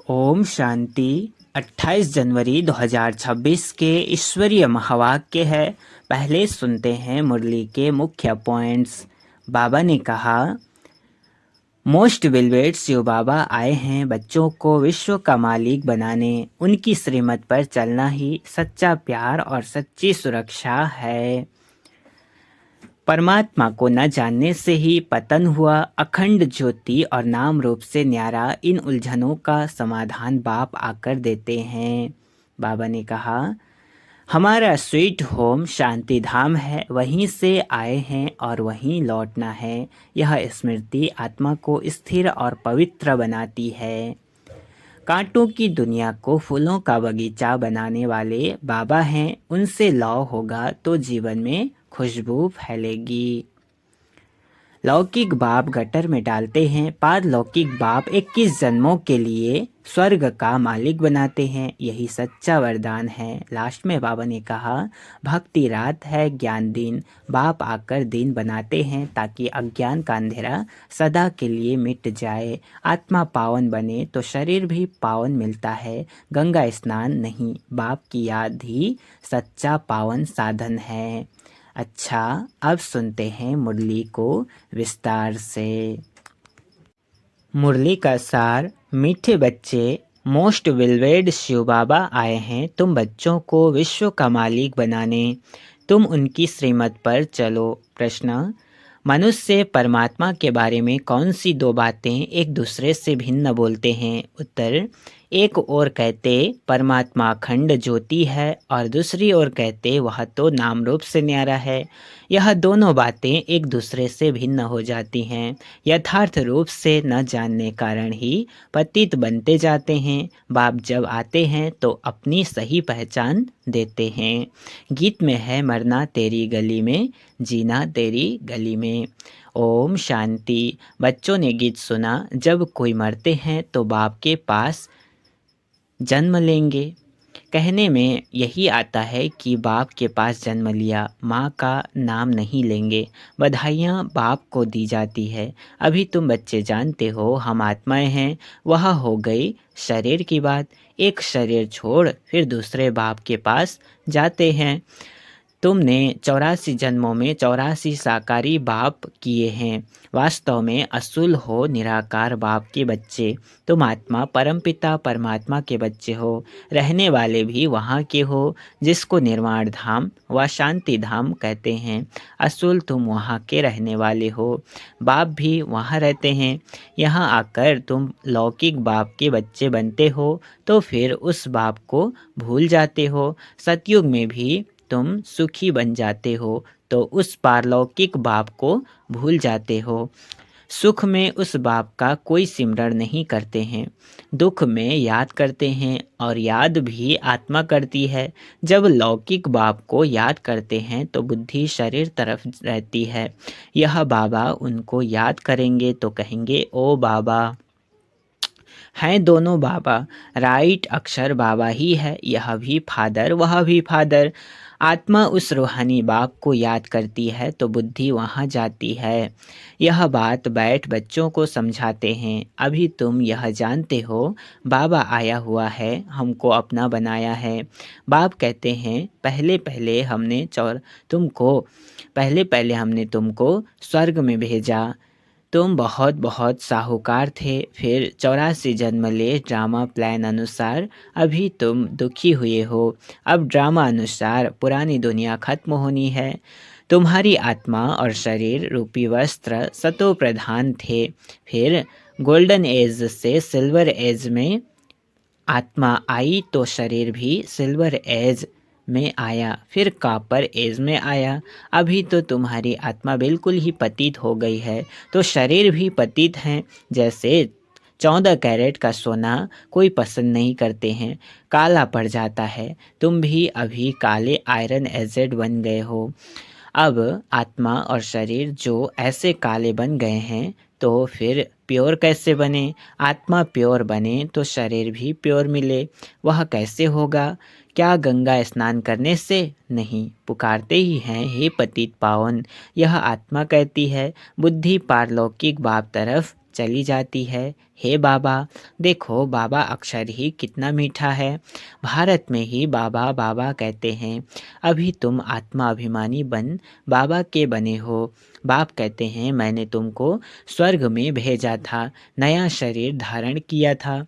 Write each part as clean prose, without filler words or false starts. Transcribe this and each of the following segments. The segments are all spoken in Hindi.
ओम शांति। 28 जनवरी 2026 के ईश्वरीय महावाक्य है। पहले सुनते हैं मुरली के मुख्य पॉइंट्स। बाबा ने कहा, मोस्ट विलवेट शिव बाबा आए हैं बच्चों को विश्व का मालिक बनाने। उनकी श्रीमत पर चलना ही सच्चा प्यार और सच्ची सुरक्षा है। परमात्मा को न जानने से ही पतन हुआ। अखंड ज्योति और नाम रूप से न्यारा इन उलझनों का समाधान बाप आकर देते हैं। बाबा ने कहा, हमारा स्वीट होम शांति धाम है, वहीं से आए हैं और वहीं लौटना है। यह स्मृति आत्मा को स्थिर और पवित्र बनाती है। कांटों की दुनिया को फूलों का बगीचा बनाने वाले बाबा हैं। उनसे लौ होगा तो जीवन में खुशबू फैलेगी। लौकिक बाप गटर में डालते हैं, पारलौकिक बाप 21 जन्मों के लिए स्वर्ग का मालिक बनाते हैं। यही सच्चा वरदान है। लास्ट में बाबा ने कहा, भक्ति रात है, ज्ञान दिन। बाप आकर दिन बनाते हैं ताकि अज्ञान का अंधेरा सदा के लिए मिट जाए। आत्मा पावन बने तो शरीर भी पावन मिलता है। गंगा स्नान नहीं, बाप की याद ही सच्चा पावन साधन है। अच्छा, अब सुनते हैं मुरली को विस्तार से। मुरली का सार। मीठे बच्चे, मोस्ट विलवेड शिव बाबा आए हैं तुम बच्चों को विश्व का मालिक बनाने। तुम उनकी श्रीमत पर चलो। प्रश्न, मनुष्य परमात्मा के बारे में कौन सी दो बातें एक दूसरे से भिन्न बोलते हैं? उत्तर, एक ओर कहते परमात्मा अखंड ज्योति है और दूसरी ओर कहते वह तो नाम रूप से न्यारा है। यह दोनों बातें एक दूसरे से भिन्न हो जाती हैं। यथार्थ रूप से न जानने कारण ही पतित बनते जाते हैं। बाप जब आते हैं तो अपनी सही पहचान देते हैं। गीत में है, मरना तेरी गली में, जीना तेरी गली में। ओम शांति। बच्चों ने गीत सुना, जब कोई मरते हैं तो बाप के पास जन्म लेंगे। कहने में यही आता है कि बाप के पास जन्म लिया, माँ का नाम नहीं लेंगे। बधाइयाँ बाप को दी जाती है। अभी तुम बच्चे जानते हो हम आत्माएं हैं। वह हो गई शरीर की बात। एक शरीर छोड़ फिर दूसरे बाप के पास जाते हैं। तुमने 84 जन्मों में 84 साकारी बाप किए हैं। वास्तव में असुल हो निराकार बाप के बच्चे। तुम आत्मा परमपिता परमात्मा के बच्चे हो। रहने वाले भी वहाँ के हो जिसको निर्वाण धाम व शांति धाम कहते हैं। असुल तुम वहाँ के रहने वाले हो। बाप भी वहाँ रहते हैं। यहाँ आकर तुम लौकिक बाप के बच्चे बनते हो तो फिर उस बाप को भूल जाते हो। सतयुग में भी तुम सुखी बन जाते हो तो उस पारलौकिक बाप को भूल जाते हो। सुख में उस बाप का कोई सिमरण नहीं करते हैं। दुख में याद करते हैं और याद भी आत्मा करती है। जब लौकिक बाप को याद करते हैं तो बुद्धि शरीर तरफ रहती है। यह बाबा उनको याद करेंगे तो कहेंगे, ओ बाबा। हैं दोनों बाबा, राइट अक्षर बाबा ही है। यह भी फादर वह भी फादर। आत्मा उस रूहानी बाप को याद करती है तो बुद्धि वहाँ जाती है। यह बात बैठ बच्चों को समझाते हैं। अभी तुम यह जानते हो बाबा आया हुआ है, हमको अपना बनाया है। बाप कहते हैं, पहले पहले हमने तुमको स्वर्ग में भेजा। तुम बहुत बहुत साहूकार थे। फिर 84 जन्म ले ड्रामा प्लान अनुसार अभी तुम दुखी हुए हो। अब ड्रामा अनुसार पुरानी दुनिया खत्म होनी है। तुम्हारी आत्मा और शरीर रूपी वस्त्र सतो प्रधान थे। फिर गोल्डन एज से सिल्वर एज में आत्मा आई तो शरीर भी सिल्वर एज में आया, फिर कॉपर एज में आया। अभी तो तुम्हारी आत्मा बिल्कुल ही पतित हो गई है तो शरीर भी पतित हैं। जैसे 14 कैरेट का सोना कोई पसंद नहीं करते हैं, काला पड़ जाता है। तुम भी अभी काले आयरन एजेड बन गए हो। अब आत्मा और शरीर जो ऐसे काले बन गए हैं तो फिर प्योर कैसे बने? आत्मा प्योर बने तो शरीर भी प्योर मिले। वह कैसे होगा? क्या गंगा स्नान करने से? नहीं, पुकारते ही हैं, हे पतित पावन। यह आत्मा कहती है। बुद्धि पारलौकिक बाप तरफ चली जाती है। हे बाबा, देखो बाबा अक्षर ही कितना मीठा है। भारत में ही बाबा बाबा कहते हैं। अभी तुम आत्मा अभिमानी बन बाबा के बने हो। बाप कहते हैं मैंने तुमको स्वर्ग में भेजा था, नया शरीर धारण किया था।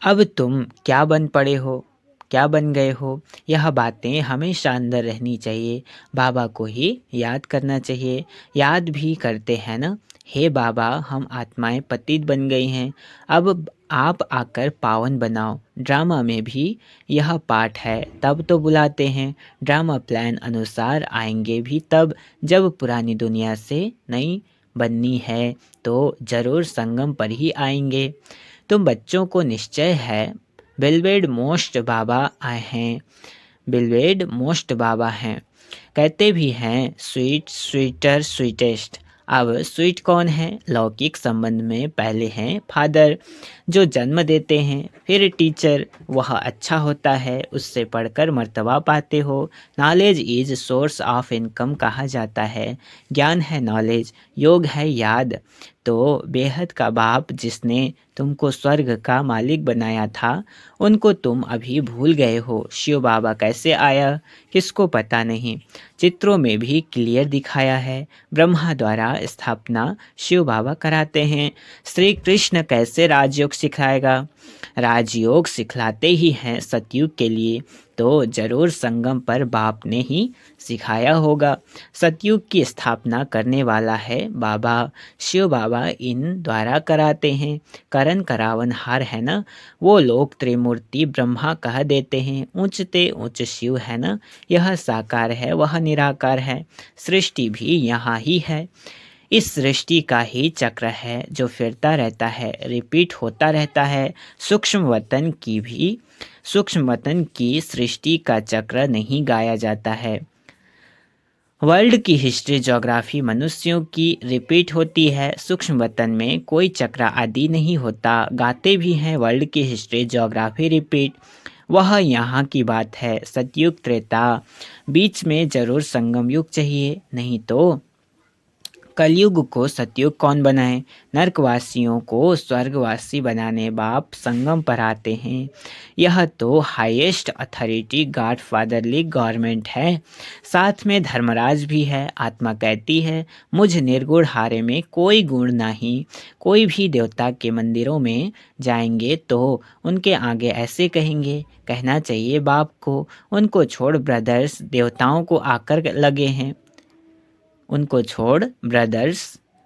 अब तुम क्या बन पड़े हो, क्या बन गए हो। यह बातें हमेशा अंदर रहनी चाहिए। बाबा को ही याद करना चाहिए। याद भी करते हैं ना। हे बाबा, हम आत्माएं पतित बन गई हैं, अब आप आकर पावन बनाओ। ड्रामा में भी यह पाठ है, तब तो बुलाते हैं। ड्रामा प्लान अनुसार आएंगे भी तब, जब पुरानी दुनिया से नई बननी है तो जरूर संगम पर ही आएंगे। तुम बच्चों को निश्चय है बिलवेड मोस्ट बाबा आए हैं। बिलवेड मोस्ट बाबा हैं। कहते भी हैं स्वीट स्वीटर स्वीटेस्ट। अब स्वीट कौन है? लौकिक संबंध में पहले हैं फादर, जो जन्म देते हैं, फिर टीचर, वह अच्छा होता है, उससे पढ़कर मर्तबा पाते हो। Knowledge is source of income कहा जाता है। ज्ञान है नॉलेज, योग है याद। तो बेहद का बाप जिसने तुमको स्वर्ग का मालिक बनाया था, उनको तुम अभी भूल गए हो। शिव बाबा कैसे आया किसको पता नहीं। चित्रों में भी क्लियर दिखाया है। ब्रह्मा द्वारा स्थापना शिव बाबा कराते हैं। श्री कृष्ण कैसे राजयोग सिखाएगा? राजयोग सिखलाते ही हैं सतयुग के लिए, तो जरूर संगम पर बाप ने ही सिखाया होगा। सतयुग की स्थापना करने वाला है बाबा। शिव बाबा इन द्वारा कराते हैं। करण करावन हार है ना, वो लोग त्रिमूर्ति ब्रह्मा कह देते हैं। ऊंचते ऊंच शिव है ना, यह साकार है वह निराकार है। सृष्टि भी यहाँ ही है। इस सृष्टि का ही चक्र है जो फिरता रहता है, रिपीट होता रहता है। सूक्ष्म वतन की सृष्टि का चक्र नहीं गाया जाता है। वर्ल्ड की हिस्ट्री ज्योग्राफी मनुष्यों की रिपीट होती है। सूक्ष्म वतन में कोई चक्र आदि नहीं होता। गाते भी हैं वर्ल्ड की हिस्ट्री ज्योग्राफी रिपीट। वह यहाँ की बात है। सतयुग त्रेता, बीच में जरूर संगम युग चाहिए, नहीं तो कलयुग को सतयुग कौन बनाए। नरकवासियों को स्वर्गवासी बनाने बाप संगम पर आते हैं। यह तो highest authority God fatherly government है। साथ में धर्मराज भी है। आत्मा कहती है मुझ निर्गुण हारे में कोई गुण नहीं। कोई भी देवता के मंदिरों में जाएंगे तो उनके आगे ऐसे कहेंगे। कहना चाहिए बाप को, उनको छोड़ ब्रदर्स देवताओं को आकर लगे हैं। उनको छोड़ ब्रदर्स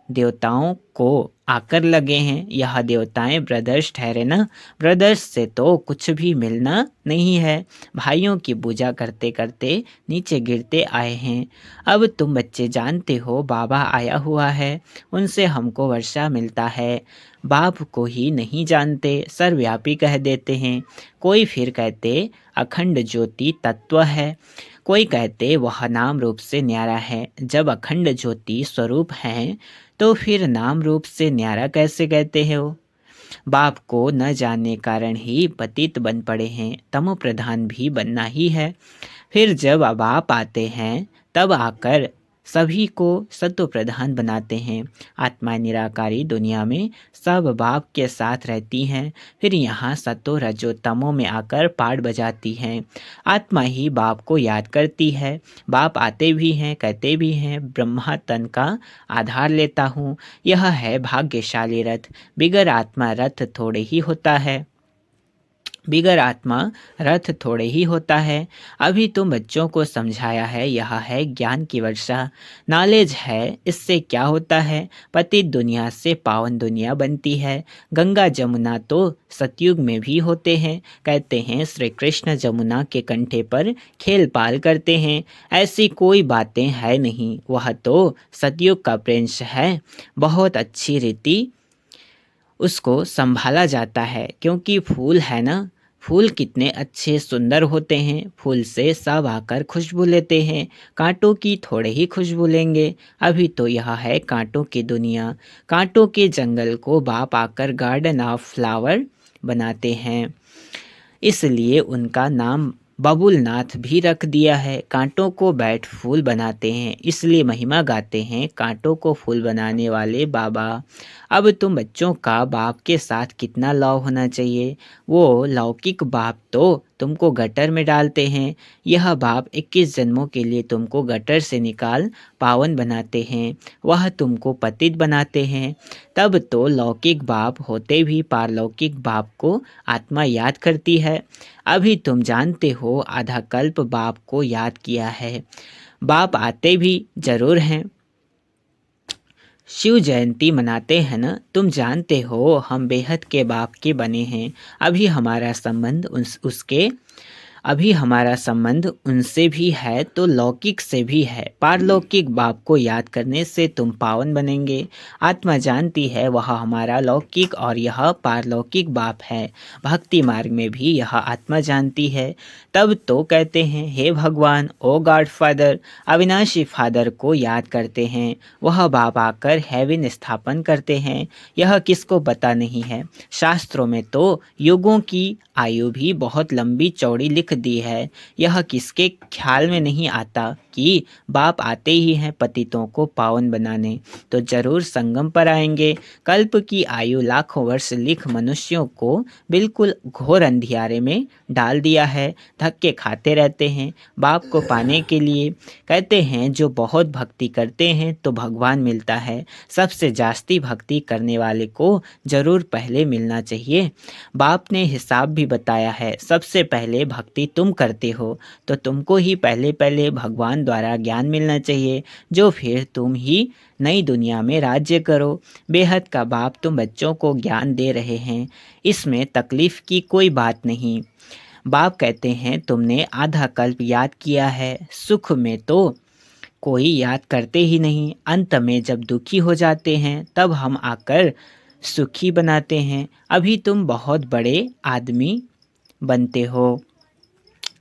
देवताओं को आकर लगे हैं। यह देवताएं ब्रदर्स ठहरे ना। ब्रदर्स से तो कुछ भी मिलना नहीं है। भाइयों की पूजा करते करते नीचे गिरते आए हैं। अब तुम बच्चे जानते हो बाबा आया हुआ है, उनसे हमको वर्षा मिलता है। बाप को ही नहीं जानते, सर्वव्यापी कह देते हैं। कोई फिर कहते अखंड ज्योति तत्व है। कोई कहते वह नाम रूप से न्यारा है। जब अखंड ज्योति स्वरूप हैं तो फिर नाम रूप से न्यारा कैसे कहते हो? बाप को न जानने कारण ही पतित बन पड़े हैं। तमो प्रधान भी बनना ही है। फिर जब बाप आते हैं तब आकर सभी को सत्व प्रधान बनाते हैं। आत्मा निराकारी दुनिया में सब बाप के साथ रहती हैं। फिर यहाँ सतो रजो तमो में आकर पाठ बजाती हैं। आत्मा ही बाप को याद करती है। बाप आते भी हैं, कहते भी हैं ब्रह्मा तन का आधार लेता हूँ। यह है भाग्यशाली रथ। बिगर आत्मा रथ थोड़े ही होता है। बिगर आत्मा रथ थोड़े ही होता है। अभी तुम बच्चों को समझाया है, यह है ज्ञान की वर्षा। नॉलेज है, इससे क्या होता है? पतित दुनिया से पावन दुनिया बनती है। गंगा जमुना तो सतयुग में भी होते हैं। कहते हैं श्री कृष्ण जमुना के कंठे पर खेल पाल करते हैं। ऐसी कोई बातें है नहीं, वह तो सतयुग का प्रिंस है। बहुत अच्छी रीति उसको संभाला जाता है, क्योंकि फूल है ना। फूल कितने अच्छे सुंदर होते हैं। फूल से सब आकर खुशबू लेते हैं। कांटों की थोड़े ही खुशबू लेंगे। अभी तो यह है कांटों की दुनिया। कांटों के जंगल को बाप आकर गार्डन ऑफ फ्लावर बनाते हैं। इसलिए उनका नाम बबुलनाथ भी रख दिया है। कांटों को बैठ फूल बनाते हैं, इसलिए महिमा गाते हैं कांटों को फूल बनाने वाले बाबा। अब तुम बच्चों का बाप के साथ कितना लव होना चाहिए। वो लौकिक बाप तो तुमको गटर में डालते हैं, यह बाप 21 जन्मों के लिए तुमको गटर से निकाल पावन बनाते हैं, वह तुमको पतित बनाते हैं। तब तो लौकिक बाप होते भी पारलौकिक बाप को आत्मा याद करती है। अभी तुम जानते हो आधा कल्प बाप को याद किया है। बाप आते भी जरूर हैं। शिव जयंती मनाते हैं ना, तुम जानते हो हम बेहद के बाप के बने हैं। अभी हमारा संबंध उनसे भी है तो लौकिक से भी है। पारलौकिक बाप को याद करने से तुम पावन बनेंगे। आत्मा जानती है वह हमारा लौकिक और यह पारलौकिक बाप है। भक्ति मार्ग में भी यह आत्मा जानती है। तब तो कहते हैं हे भगवान, ओ गॉड फादर, अविनाशी फादर को याद करते हैं। वह बाप आकर हेवन स्थापन करते हैं। यह किसको पता नहीं है। शास्त्रों में तो युगों की आयु भी बहुत लंबी चौड़ी लिख दी है। यह किसके ख्याल में नहीं आता कि बाप आते ही हैं पतितों को पावन बनाने, तो जरूर संगम पर आएंगे। कल्प की आयु लाखों वर्ष लिख मनुष्यों को बिल्कुल घोर अंधियारे में डाल दिया है। धक्के खाते रहते हैं बाप को पाने के लिए। कहते हैं जो बहुत भक्ति करते हैं तो भगवान मिलता है। सबसे जास्ती भक्ति करने वाले को जरूर पहले मिलना चाहिए। बाप ने हिसाब भी बताया है। सबसे पहले भक्ति तुम करते हो तो तुमको ही पहले पहले भगवान द्वारा ज्ञान मिलना चाहिए, जो फिर तुम ही नई दुनिया में राज्य करो। बेहद का बाप तुम बच्चों को ज्ञान दे रहे हैं, इसमें तकलीफ की कोई बात नहीं। बाप कहते हैं तुमने आधा कल्प याद किया है, सुख में तो कोई याद करते ही नहीं। अंत में जब दुखी हो जाते हैं तब हम आकर सुखी बनाते हैं। अभी तुम बहुत बड़े आदमी बनते हो।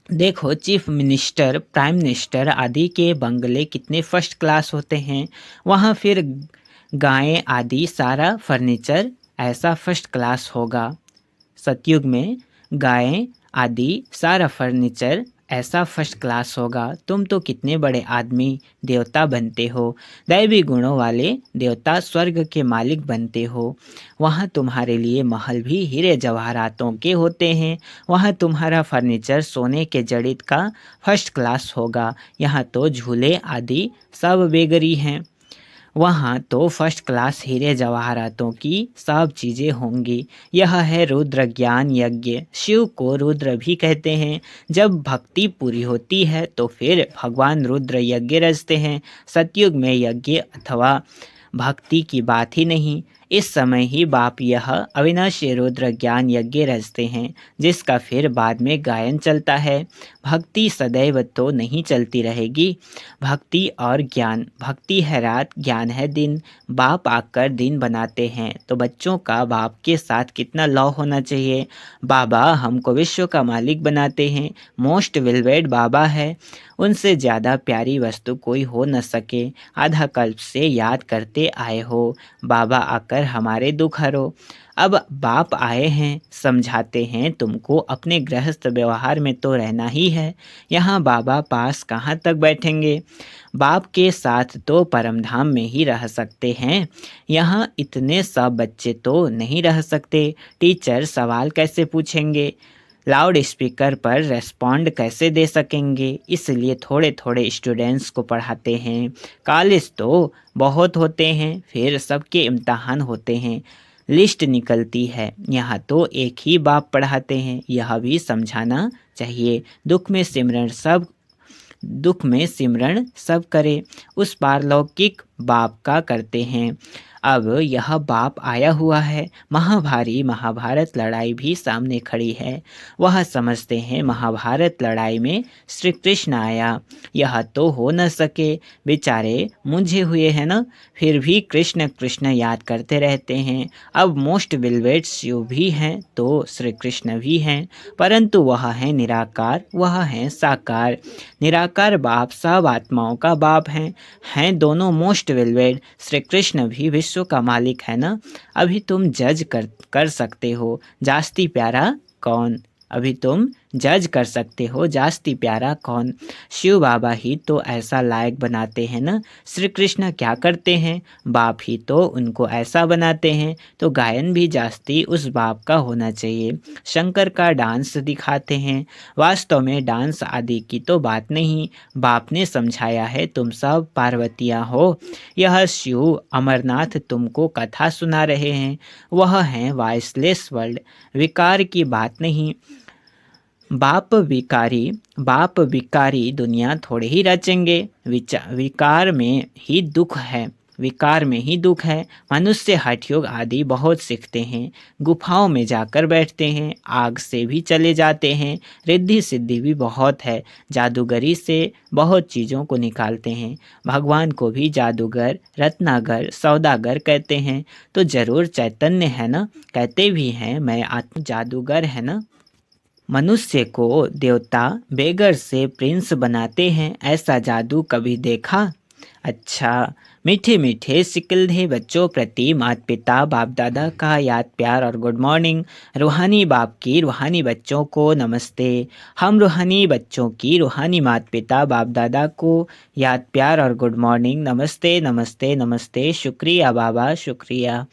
देखो चीफ मिनिस्टर, प्राइम मिनिस्टर आदि के बंगले कितने फर्स्ट क्लास होते हैं। वहाँ फिर गायें आदि सारा फर्नीचर ऐसा फर्स्ट क्लास होगा। सतयुग में गायें आदि सारा फर्नीचर ऐसा फर्स्ट क्लास होगा। तुम तो कितने बड़े आदमी देवता बनते हो। दैवी गुणों वाले देवता स्वर्ग के मालिक बनते हो। वहाँ तुम्हारे लिए महल भी हीरे जवाहरातों के होते हैं। वहाँ तुम्हारा फर्नीचर सोने के जड़ित का फर्स्ट क्लास होगा। यहाँ तो झूले आदि सब बेगरी हैं। वहाँ तो फर्स्ट क्लास हीरे जवाहरातों की सब चीज़ें होंगी। यह है रुद्र ज्ञान यज्ञ। शिव को रुद्र भी कहते हैं। जब भक्ति पूरी होती है तो फिर भगवान रुद्र यज्ञ रचते हैं। सतयुग में यज्ञ अथवा भक्ति की बात ही नहीं। इस समय ही बाप यह अविनाशी रुद्र ज्ञान यज्ञ रचते हैं, जिसका फिर बाद में गायन चलता है। भक्ति सदैव तो नहीं चलती रहेगी। भक्ति और ज्ञान, भक्ति है रात, ज्ञान है दिन। बाप आकर दिन बनाते हैं तो बच्चों का बाप के साथ कितना लव होना चाहिए। बाबा हमको विश्व का मालिक बनाते हैं। मोस्ट वेलवेड बाबा है। उनसे ज़्यादा प्यारी वस्तु कोई हो न सके। आधा कल्प से याद करते आए हो, बाबा आकर हमारे दुख हरो। अब बाप आए हैं, समझाते हैं तुमको अपने गृहस्थ व्यवहार में तो रहना ही है। यहाँ बाबा पास कहाँ तक बैठेंगे। बाप के साथ तो परमधाम में ही रह सकते हैं। यहाँ इतने सब बच्चे तो नहीं रह सकते। टीचर सवाल कैसे पूछेंगे, लाउड स्पीकर पर रेस्पॉन्ड कैसे दे सकेंगे। इसलिए थोड़े थोड़े स्टूडेंट्स को पढ़ाते हैं। कॉलेज तो बहुत होते हैं, फिर सबके इम्तहान होते हैं, लिस्ट निकलती है। यहाँ तो एक ही बाप पढ़ाते हैं, यह भी समझाना चाहिए। दुख में सिमरण सब करे, उस पारलौकिक बाप का करते हैं। अब यह बाप आया हुआ है। महाभारी महाभारत लड़ाई भी सामने खड़ी है। वह समझते हैं महाभारत लड़ाई में श्री कृष्ण आया। यह तो हो न सके, बेचारे मुंझे हुए हैं ना, फिर भी कृष्ण कृष्ण याद करते रहते हैं। अब मोस्ट विलवेड शिव भी हैं तो श्री कृष्ण भी हैं, परंतु वह है निराकार, वह है साकार। निराकार बाप सब आत्माओं का बाप हैं दोनों मोस्ट वेलवेड। श्री कृष्ण भी विश्व का मालिक है ना। अभी तुम जज कर सकते हो जास्ती प्यारा कौन। अभी तुम जज कर सकते हो जास्ती प्यारा कौन। शिव बाबा ही तो ऐसा लायक बनाते हैं ना। श्री कृष्ण क्या करते हैं, बाप ही तो उनको ऐसा बनाते हैं, तो गायन भी जास्ती उस बाप का होना चाहिए। शंकर का डांस दिखाते हैं, वास्तव में डांस आदि की तो बात नहीं, बाप ने समझाया है तुम सब पार्वतियाँ हो। यह शिव अमरनाथ तुमको कथा सुना रहे हैं, वह हैं वॉइसलेस वर्ल्ड। विकार की बात नहीं, बाप विकारी दुनिया थोड़े ही रचेंगे। विकार में ही दुख है, विकार में ही दुख है। मनुष्य हठ योग आदि बहुत सीखते हैं, गुफाओं में जाकर बैठते हैं, आग से भी चले जाते हैं, रिद्धि सिद्धि भी बहुत है, जादूगरी से बहुत चीज़ों को निकालते हैं। भगवान को भी जादूगर, रत्नागर, सौदागर कहते हैं, तो जरूर चैतन्य है ना। कहते भी हैं मैं आत्म जादूगर है ना। मनुष्य को देवता बेगर से प्रिंस बनाते हैं, ऐसा जादू कभी देखा। अच्छा, मीठे मीठे सिकलधे बच्चों प्रति माता पिता बाप दादा का याद प्यार और गुड मॉर्निंग। रूहानी बाप की रूहानी बच्चों को नमस्ते। हम रूहानी बच्चों की रूहानी माता पिता बाप दादा को याद प्यार और गुड मॉर्निंग, नमस्ते नमस्ते नमस्ते, शुक्रिया बाबा शुक्रिया।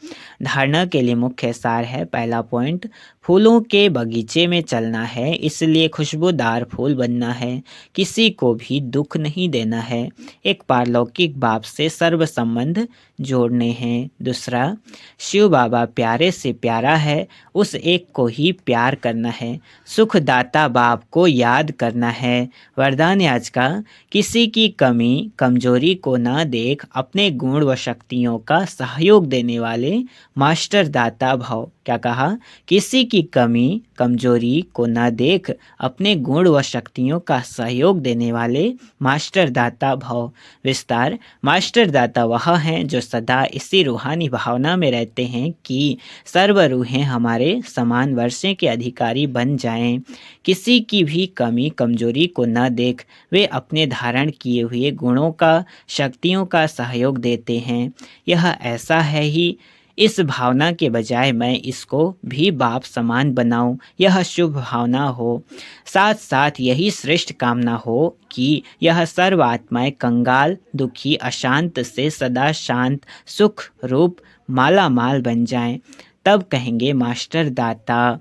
धारणा के लिए मुख्य सार है, पहला पॉइंट, फूलों के बगीचे में चलना है, इसलिए खुशबूदार फूल बनना है, किसी को भी दुख नहीं देना है, एक पारलौकिक बाप से सर्व संबंध जोड़ने हैं। दूसरा, शिव बाबा प्यारे से प्यारा है, उस एक को ही प्यार करना है, सुखदाता बाप को याद करना है। वरदान आज का, किसी की कमी कमजोरी को ना देख अपने गुण व शक्तियों का सहयोग देने वाले मास्टर दाता भव। क्या कहा, किसी की कमी कमजोरी को न देख अपने गुण व शक्तियों का सहयोग देने वाले मास्टर दाता भव। विस्तार, मास्टर दाता वह हैं जो सदा इसी रूहानी भावना में रहते हैं कि सर्व रूहें हमारे समान वर्षे के अधिकारी बन जाएं। किसी की भी कमी कमजोरी को न देख वे अपने धारण किए हुए गुणों का, शक्तियों का सहयोग देते हैं। यह ऐसा है ही, इस भावना के बजाय मैं इसको भी बाप समान बनाऊं, यह शुभ भावना हो। साथ साथ यही श्रेष्ठ कामना हो कि यह सर्व आत्माएं कंगाल, दुखी, अशांत से सदा शांत, सुख रूप माला माल बन जाएं, तब कहेंगे मास्टर दाता।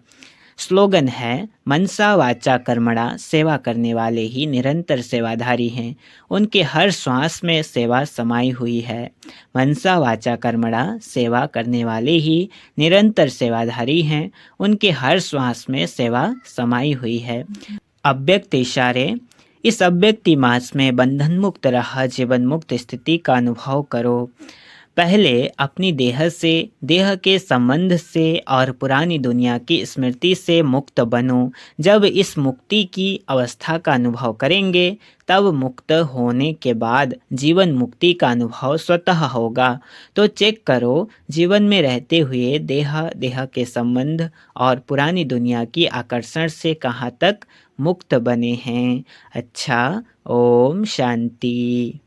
स्लोगन है, मनसा वाचा कर्मणा, सेवा करने वाले ही निरंतर सेवाधारी हैं, उनके हर श्वास में सेवा समाई हुई है। मनसा वाचा कर्मणा, सेवा करने वाले ही निरंतर सेवाधारी हैं, उनके हर श्वास में सेवा समाई हुई है। अव्यक्त इशारे, इस अव्यक्ति मास में बंधन मुक्त रह जीवन मुक्त स्थिति का अनुभव करो। पहले अपनी देह से, देह के संबंध से और पुरानी दुनिया की स्मृति से मुक्त बनो। जब इस मुक्ति की अवस्था का अनुभव करेंगे, तब मुक्त होने के बाद जीवन मुक्ति का अनुभव स्वतः होगा। तो चेक करो, जीवन में रहते हुए देह के संबंध और पुरानी दुनिया की आकर्षण से कहाँ तक मुक्त बने हैं। अच्छा, ओम शांति।